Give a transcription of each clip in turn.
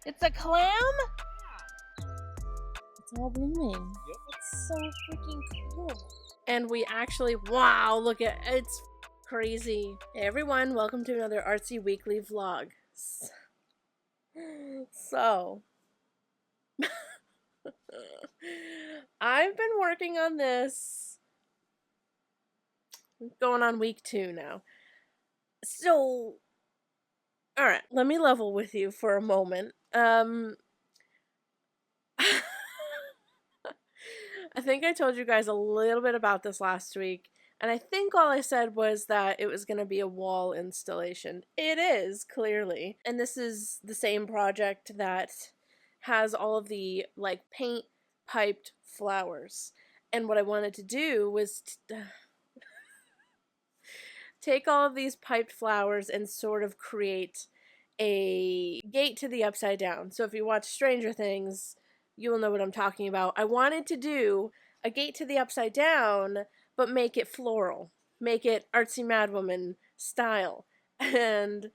It's a clam? It's all blooming. Yep. It's so freaking cool. And we actually, wow, look at it's crazy. Hey everyone, welcome to another Artsy Weekly vlog. So, I've been working on this going on week 2 now. So, alright, let me level with you for a moment. I think I told you guys a little bit about this last week, and I think all I said was that it was going to be a wall installation. It is, clearly. And this is the same project that has all of the, like, paint piped flowers. And what I wanted to do was take all of these piped flowers and sort of create a gate to the upside down. So if you watch Stranger Things, you will know what I'm talking about. I wanted to do a gate to the upside down, but make it floral. Make it artsy madwoman style. And,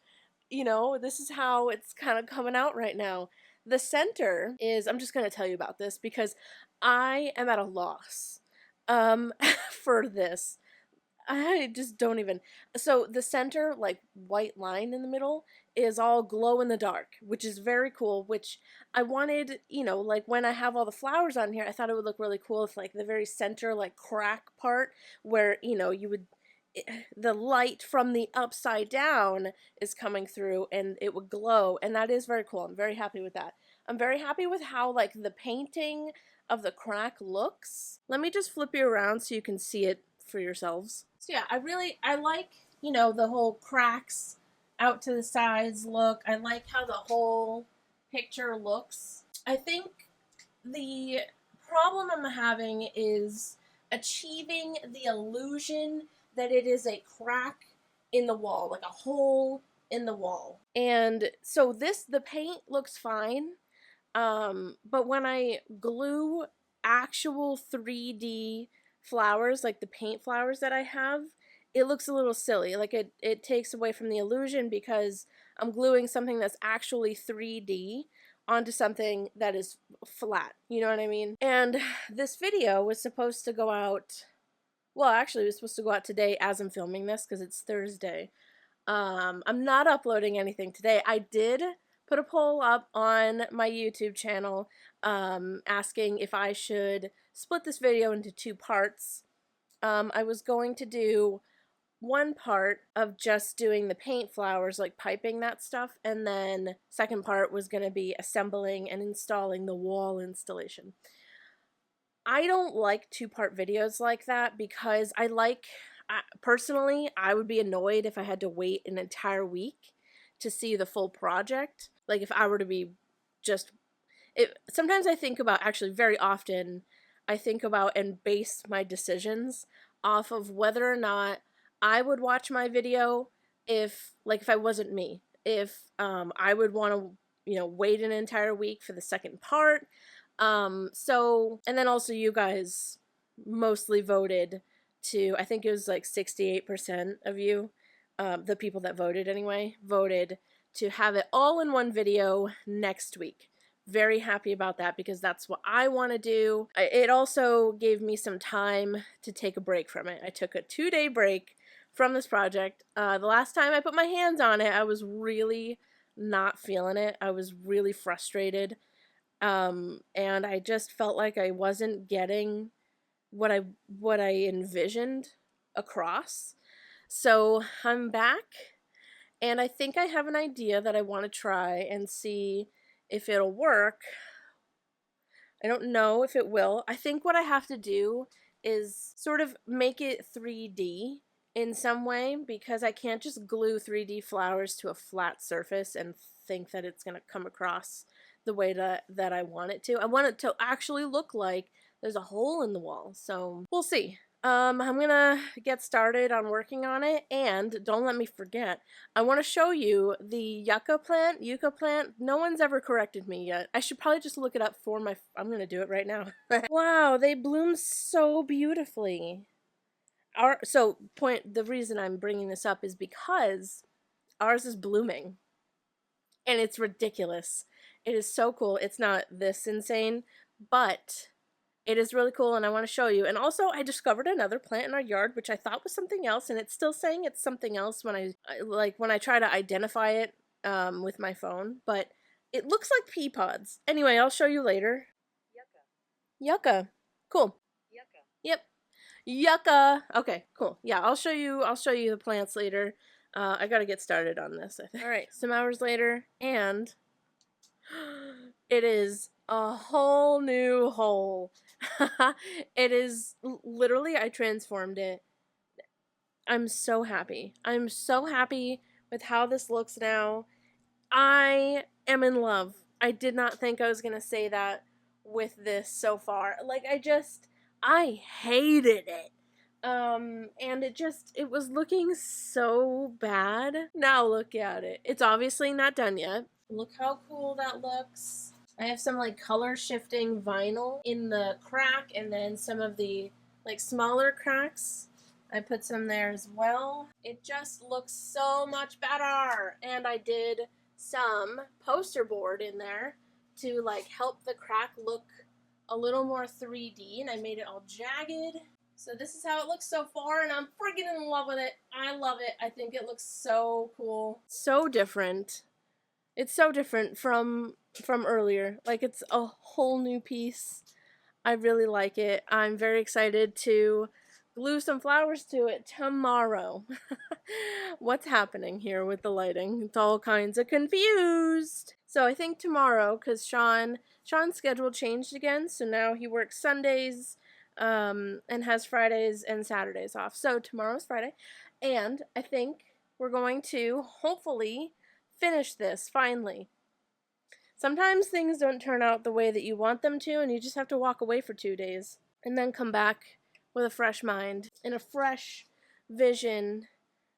you know, this is how it's kind of coming out right now. The center is, I'm just going to tell you about this because I am at a loss for this. I just don't even. So the center, like, white line in the middle is all glow in the dark, which is very cool, which I wanted, you know, like when I have all the flowers on here, I thought it would look really cool if like the very center, like, crack part where, you know, you would, the light from the upside down is coming through and it would glow, and that is very cool. I'm very happy with that. I'm very happy with how, like, the painting of the crack looks. Let me just flip you around so you can see it for yourselves. So yeah, I like, you know, the whole cracks out to the sides look. I like how the whole picture looks. I think the problem I'm having is achieving the illusion that it is a crack in the wall, like a hole in the wall. And so the paint looks fine, but when I glue actual 3D flowers, like the paint flowers that I have, it looks a little silly. Like it takes away from the illusion because I'm gluing something that's actually 3D onto something that is flat. You know what I mean? And this video was supposed to go out, well, actually it was supposed to go out today as I'm filming this because it's Thursday. I'm not uploading anything today. I did put a poll up on my YouTube channel asking if I should split this video into 2 parts. I was going to do one part of just doing the paint flowers, like piping that stuff, and then second part was going to be assembling and installing the wall installation. I don't like 2-part videos like that because personally, I would be annoyed if I had to wait an entire week to see the full project. Like if I were to be just, sometimes I think about, actually very often, I think about and base my decisions off of whether or not I would watch my video if I wasn't me. If I would want to, you know, wait an entire week for the second part. So, and then also you guys mostly voted to, I think it was like 68% of you, the people that voted anyway, voted to have it all in one video next week. Very happy about that because that's what I want to do. It also gave me some time to take a break from it. I took a 2-day break from this project. The last time I put my hands on it, I was really not feeling it. I was really frustrated. And I just felt like I wasn't getting what I envisioned across. So I'm back, and I think I have an idea that I want to try and see if it'll work. I don't know if it will. I think what I have to do is sort of make it 3D in some way because I can't just glue 3D flowers to a flat surface and think that it's going to come across the way that I want it to. I want it to actually look like there's a hole in the wall. So we'll see. I'm gonna get started on working on it, and don't let me forget, I want to show you the yucca plant. No one's ever corrected me yet. I should probably just look it up for my, I'm gonna do it right now. Wow, they bloom so beautifully. The reason I'm bringing this up is because ours is blooming. And it's ridiculous. It is so cool. It's not this insane, but it is really cool, and I want to show you. And also, I discovered another plant in our yard, which I thought was something else, and it's still saying it's something else when I try to identify it with my phone. But it looks like pea pods. Anyway, I'll show you later. Yucca. Yucca. Cool. Yucca. Yep. Yucca. Okay, cool. Yeah, I'll show you the plants later. I gotta get started on this, I think. All right, some hours later, and it is a whole new hole. It is literally, I transformed it. I'm so happy. I'm so happy with how this looks now. I am in love. I did not think I was going to say that with this so far. Like, I hated it. And it was looking so bad. Now look at it. It's obviously not done yet. Look how cool that looks. I have some like color shifting vinyl in the crack, and then some of the like smaller cracks. I put some there as well. It just looks so much better. And I did some poster board in there to like help the crack look a little more 3D, and I made it all jagged. So this is how it looks so far, and I'm freaking in love with it. I love it. I think it looks so cool. So different. It's so different from earlier. Like, it's a whole new piece. I really like it. I'm very excited to glue some flowers to it tomorrow. What's happening here with the lighting? It's all kinds of confused. So I think tomorrow, because Sean's schedule changed again, so now he works Sundays and has Fridays and Saturdays off. So tomorrow's Friday, and I think we're going to hopefully finish this finally. Sometimes things don't turn out the way that you want them to, and you just have to walk away for 2 days and then come back with a fresh mind and a fresh vision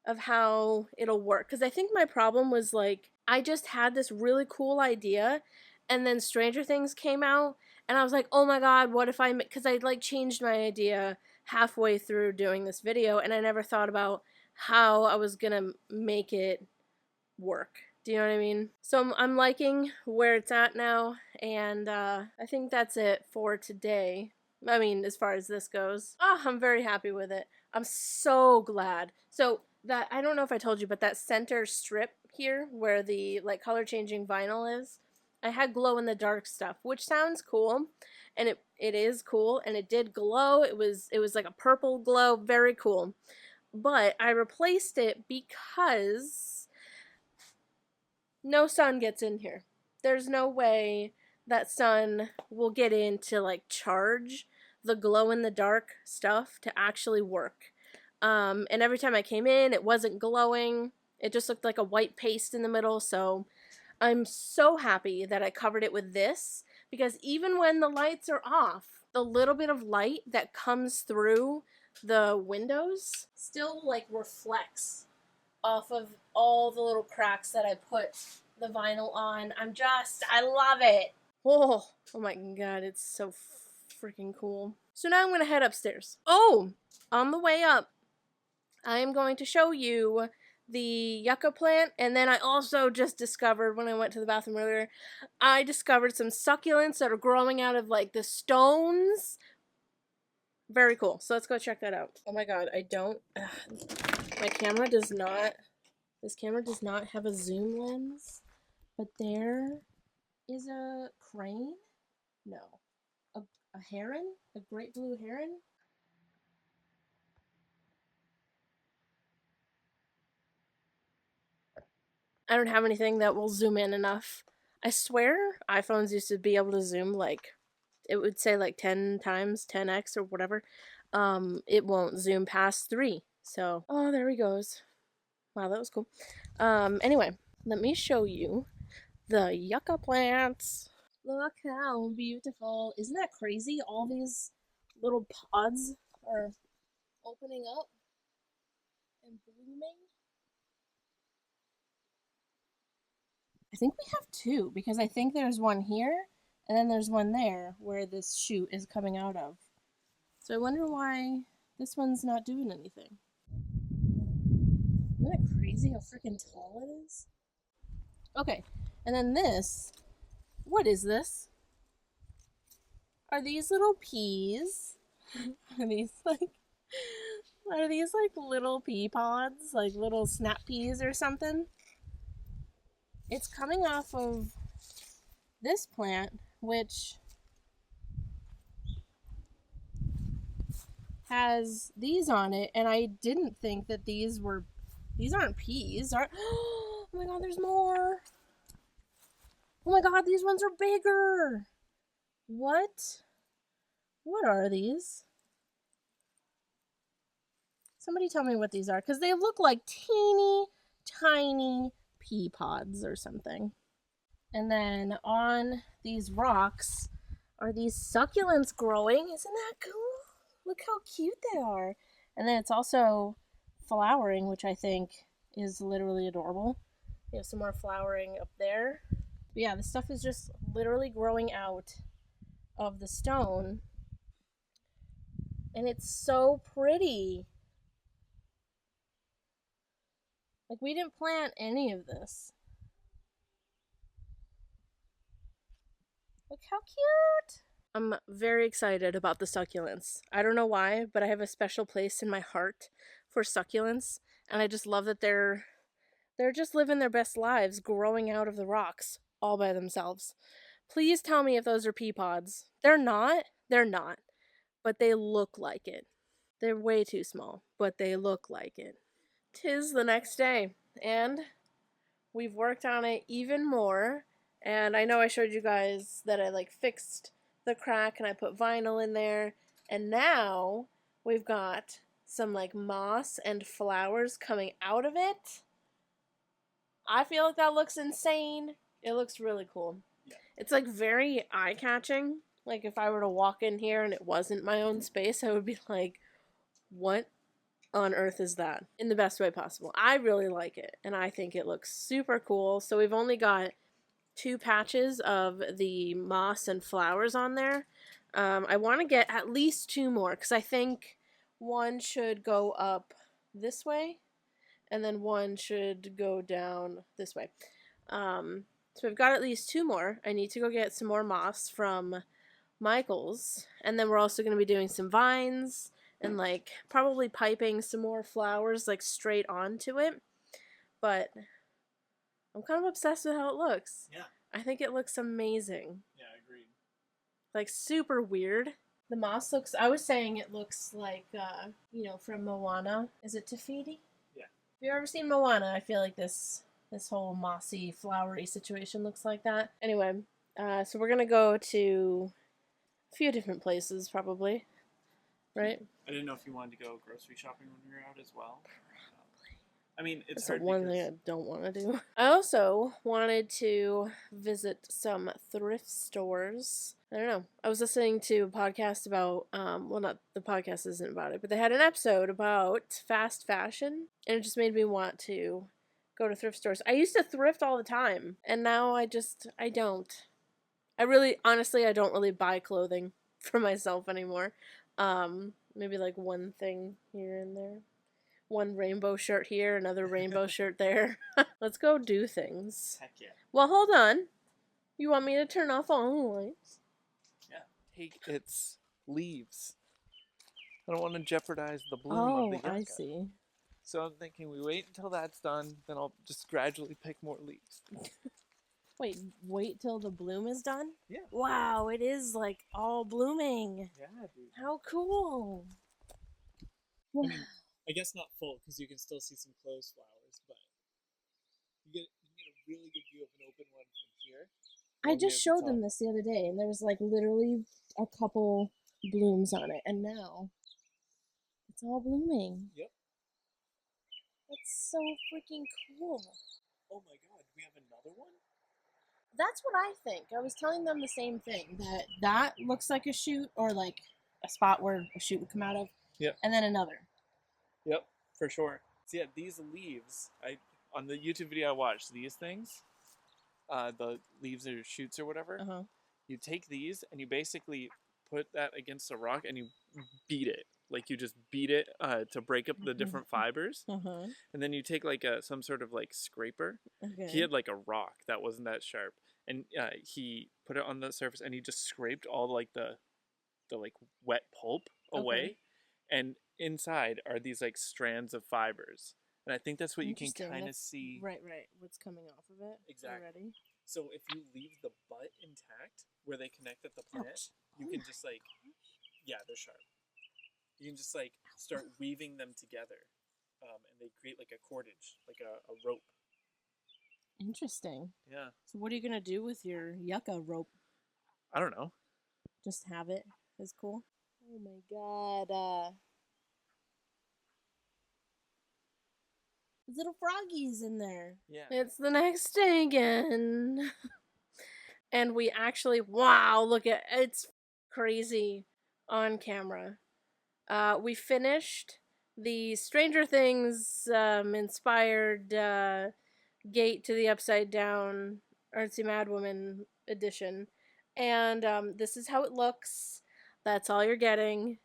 of how it'll work. Because I think my problem was like, I just had this really cool idea, and then Stranger Things came out, and I was like, oh my god, what if because I like changed my idea halfway through doing this video, and I never thought about how I was gonna make it work. Do you know what I mean? So I'm liking where it's at now, and I think that's it for today. I mean, as far as this goes. I'm very happy with it. I'm so glad. So that, I don't know if I told you, but that center strip here where the like color changing vinyl is, I had glow in the dark stuff, which sounds cool, and it is cool, and it did glow. It was like a purple glow, very cool. But I replaced it because no sun gets in here. There's no way that sun will get in to like charge the glow in the dark stuff to actually work. And every time I came in, it wasn't glowing. It just looked like a white paste in the middle. So I'm so happy that I covered it with this, because even when the lights are off, the little bit of light that comes through the windows still like reflects off of all the little cracks that I put the vinyl on. I love it. Oh my god, it's so freaking cool. So now I'm going to head upstairs. Oh, on the way up, I am going to show you the yucca plant, and then I also just discovered when I went to the bathroom earlier, I discovered some succulents that are growing out of like the stones. Very cool. So let's go check that out. Oh my god, my camera does not, this camera does not have a zoom lens, but there is a crane? No. A heron? A great blue heron? I don't have anything that will zoom in enough. I swear iPhones used to be able to zoom like, it would say like 10 times, 10x or whatever. It won't zoom past 3. So, oh, there he goes. Wow, that was cool. Anyway, let me show you the yucca plants. Look how beautiful. Isn't that crazy? All these little pods are opening up and blooming. I think we have 2, because I think there's one here, and then there's one there where this shoot is coming out of. So I wonder why this one's not doing anything. Isn't that crazy how freaking tall it is? Okay, and then this What is this? Are these little peas? Are these like little pea pods? Like little snap peas or something? It's coming off of this plant, which has these on it, and I didn't think that these aren't peas. Oh my god, there's more. Oh my god, these ones are bigger. What are these? Somebody tell me what these are, because they look like teeny tiny pea pods or something. And then on these rocks are these succulents growing. Isn't that cool? Look how cute they are. And then it's also flowering, which I think is literally adorable. We have some more flowering up there. But yeah, this stuff is just literally growing out of the stone. And it's so pretty. Like, we didn't plant any of this. Look how cute! I'm very excited about the succulents. I don't know why, but I have a special place in my heart for succulents, and I just love that they're just living their best lives, growing out of the rocks all by themselves. Please tell me if those are pea pods. They're not, but they look like it. They're way too small, but they look like it. 'Tis the next day, and we've worked on it even more. And I know I showed you guys that I like fixed the crack and I put vinyl in there. And now we've got some like moss and flowers coming out of it. I feel like that looks insane. It looks really cool. Yeah. It's like very eye-catching. Like if I were to walk in here and it wasn't my own space, I would be like, what on earth is that? In the best way possible. I really like it, and I think it looks super cool. So we've only got 2 patches of the moss and flowers on there. I want to get at least 2 more, because I think one should go up this way, and then one should go down this way. So we've got at least 2 more. I need to go get some more moss from Michael's, and then we're also going to be doing some vines and like probably piping some more flowers like straight onto it. But I'm kind of obsessed with how it looks. Yeah. I think it looks amazing. Yeah, I agree. Like super weird. The moss looks, I was saying it looks like, from Moana. Is it Te Fiti? Yeah. If you've ever seen Moana, I feel like this whole mossy, flowery situation looks like that. Anyway, so we're going to go to a few different places probably. Right? I didn't know if you wanted to go grocery shopping when we were out as well. Probably. I mean, it's hard. That's the one thing I don't want to do. I also wanted to visit some thrift stores. I don't know. I was listening to a podcast about, not the podcast isn't about it, but they had an episode about fast fashion, and it just made me want to go to thrift stores. I used to thrift all the time, and now I don't. Honestly, I don't really buy clothing for myself anymore. Maybe like one thing here and there. One rainbow shirt here, another rainbow shirt there. Let's go do things. Heck yeah. Well, hold on. You want me to turn off all the lights? Yeah. Take its leaves. I don't want to jeopardize the bloom of the yucca. Oh, I see. So I'm thinking we wait until that's done, then I'll just gradually pick more leaves. Wait till the bloom is done? Yeah. Wow, it is like all blooming. Yeah, dude. How cool. I mean, I guess not full, because you can still see some closed flowers, but you get a really good view of an open one from here. I just showed them this the other day, and there was like literally a couple blooms on it, and now it's all blooming. Yep. That's so freaking cool. Oh my god, do we have another one? That's what I think. I was telling them the same thing, that looks like a shoot, or like a spot where a shoot would come out of. Yep. And then another. Yep, for sure. So yeah, these leaves, on the YouTube video I watched, these things, the leaves or shoots or whatever, you take these and you basically put that against a rock and you beat it. like you just beat it to break up the different fibers, and then you take like some sort of like scraper. He had like a rock that wasn't that sharp, and he put it on the surface, and he just scraped all like the like wet pulp away, and inside are these like strands of fibers, and I think that's what you can kind of see. Right, what's coming off of it. Exactly. Already. So if you leave the butt intact where they connect at the plant, you can just like, yeah, they're sharp. You can just like start weaving them together, and they create like a cordage, like a rope. Interesting. Yeah. So what are you gonna do with your yucca rope? I don't know. Just have it. Is cool. Oh my god. There's little froggies in there. Yeah. It's the next day again. And we actually, wow, look at it's crazy on camera. We finished the Stranger Things inspired Gate to the Upside Down Artsy Madwoman edition. And this is how it looks. That's all you're getting.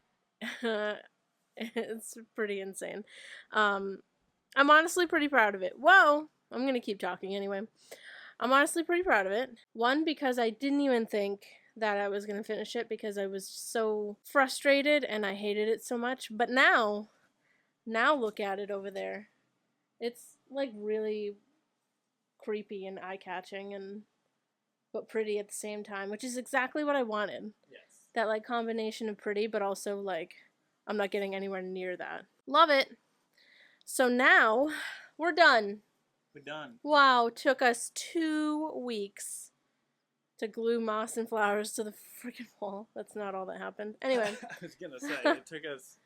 It's pretty insane. I'm honestly pretty proud of it. Whoa! I'm going to keep talking anyway. I'm honestly pretty proud of it. One, because I didn't even think that I was going to finish it because I was so frustrated and I hated it so much. But now look at it over there. It's like really creepy and eye-catching but pretty at the same time, which is exactly what I wanted. Yes. That like combination of pretty, but also like I'm not getting anywhere near that. Love it. So now we're done. We're done. Wow, took us 2 weeks to glue moss and flowers to the freaking wall. That's not all that happened. Anyway. I was gonna say, it took us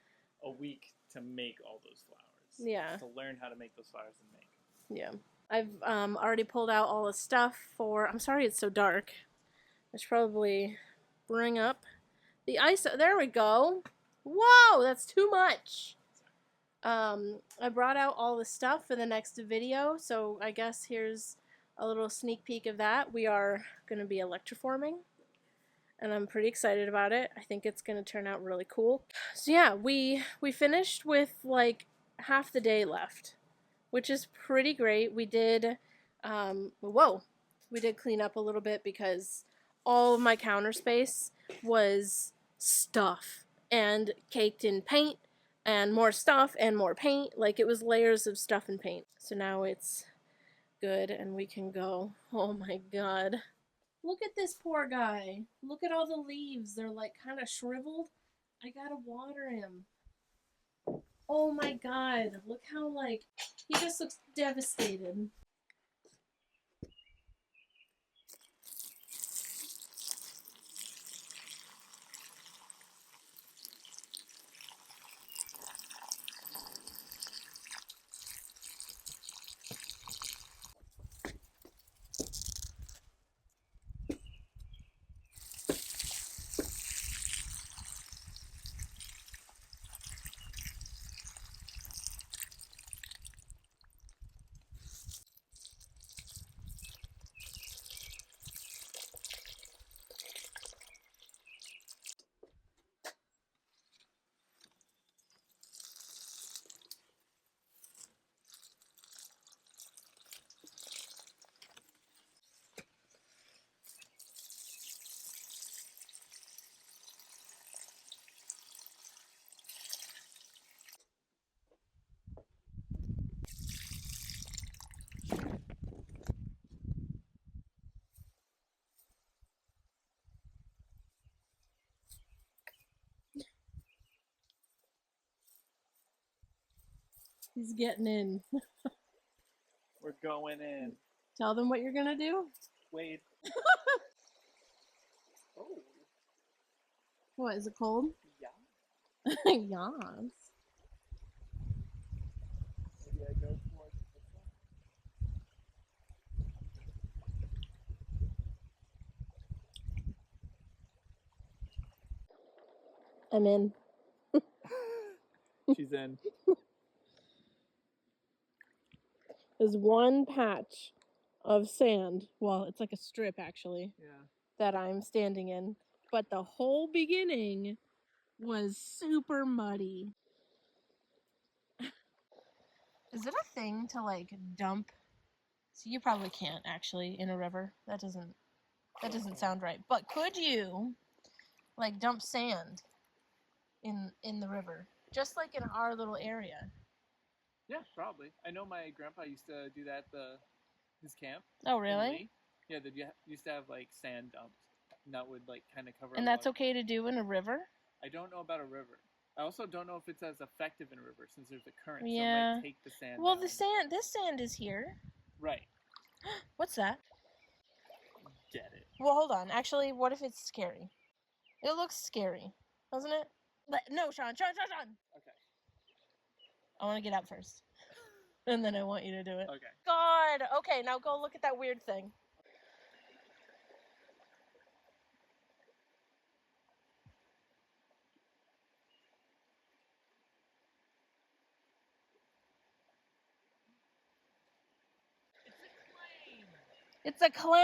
a week to make all those flowers. Yeah. To learn how to make those flowers and make. Yeah. I've already pulled out all the stuff for... I'm sorry it's so dark. I should probably bring up the ice... There we go. Whoa, that's too much. I brought out all the stuff for the next video, so I guess here's a little sneak peek of that. We are going to be electroforming, and I'm pretty excited about it. I think it's going to turn out really cool. So yeah, we finished with like half the day left, which is pretty great. We did, we did clean up a little bit because all of my counter space was stuff and caked in paint and more stuff and more paint. Like it was layers of stuff and paint. So now it's good and we can go. Oh my god. Look at this poor guy. Look at all the leaves. They're like kind of shriveled. I gotta water him. Oh my god. Look how like, he just looks devastated. He's getting in. We're going in. Tell them what you're gonna do. Wait. Oh. What, is it cold? Yeah. Yes. Maybe I go towards this one. I'm in. She's in. There's one patch of sand. Well, it's like a strip actually. Yeah. That I'm standing in. But the whole beginning was super muddy. Is it a thing to like dump? So you probably can't actually in a river. That doesn't sound right. But could you like dump sand in the river? Just like in our little area. Yeah, probably. I know my grandpa used to do that at his camp. Oh, really? Yeah, they used to have like sand dumps, and that would like kind of cover. And that's okay to do in a river? I don't know about a river. I also don't know if it's as effective in a river since there's a current. Yeah. So it might take the sand. Well, down. this sand is here. Right. What's that? Get it. Well, hold on. Actually, what if it's scary? It looks scary, doesn't it? No, Sean. Okay. I want to get up first. And then I want you to do it. Okay. God. Okay, now go look at that weird thing. It's a clam?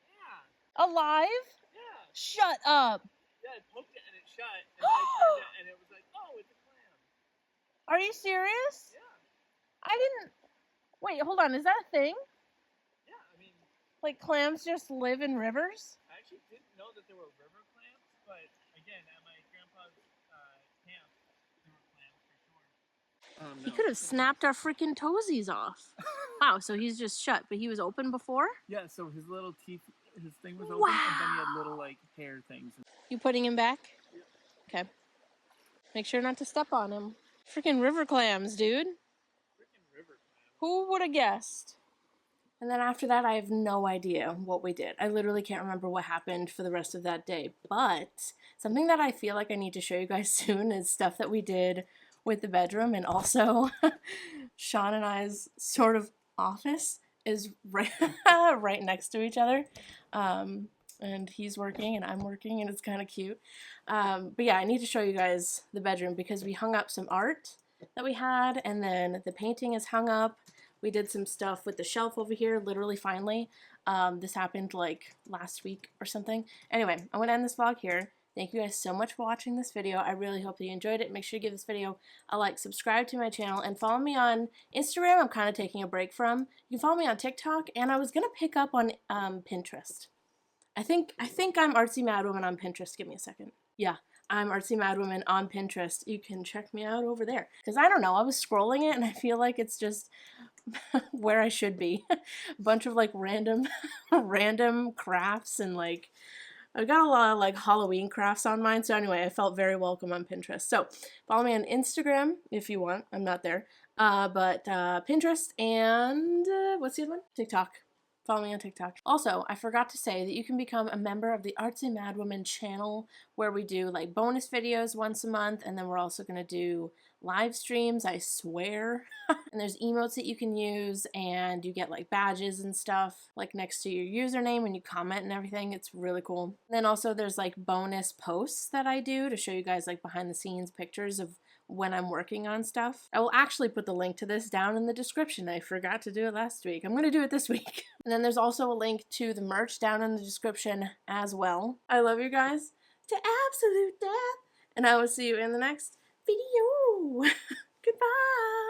Yeah. Alive? Yeah. Shut up. Yeah, I poked it and it shut, and then I turned it and it was like, oh, it's a clam. Are you serious? Yeah. I didn't... Wait, hold on. Is that a thing? Yeah, I mean... Like clams just live in rivers? I actually didn't know that there were river clams, but again, at my grandpa's camp, there were clams for sure. No. He could have snapped our freaking toesies off. Wow, so he's just shut, but he was open before? Yeah, so his little teeth, his thing was open, and then he had little, like, hair things. You putting him back? Yeah. Okay. Make sure not to step on him. Freaking river clams, dude. Freaking river clams. Who would have guessed? And then after that, I have no idea what we did. I literally can't remember what happened for the rest of that day. But something that I feel like I need to show you guys soon is stuff that we did with the bedroom, and also Sean and I's sort of office is right, right next to each other. And he's working and I'm working, and it's kind of cute. But yeah, I need to show you guys the bedroom because we hung up some art that we had, and then the painting is hung up. We did some stuff with the shelf over here, literally finally. This happened like last week or something. Anyway, I'm going to end this vlog here. Thank you guys so much for watching this video. I really hope that you enjoyed it. Make sure to give this video a like, subscribe to my channel, and follow me on Instagram. I'm kind of taking a break from. You can follow me on TikTok, and I was going to pick up on Pinterest. I think I'm Artsy Mad Woman on Pinterest. Give me a second. Yeah, I'm Artsy Mad Woman on Pinterest. You can check me out over there. Because I don't know, I was scrolling it and I feel like it's just where I should be. A bunch of like random crafts, and like I've got a lot of like Halloween crafts on mine. So anyway, I felt very welcome on Pinterest. So follow me on Instagram if you want. I'm not there. But Pinterest and what's the other one? TikTok. Follow me on TikTok. Also, I forgot to say that you can become a member of the Artsy Mad Woman channel, where we do like bonus videos once a month, and then we're also going to do live streams, I swear. And there's emotes that you can use, and you get like badges and stuff like next to your username when you comment and everything. It's really cool. And then also there's like bonus posts that I do to show you guys like behind the scenes pictures of when I'm working on stuff. I will actually put the link to this down in the description. I forgot to do it last week. I'm going to do it this week. And then there's also a link to the merch down in the description as well. I love you guys to absolute death, and I will see you in the next video. Goodbye.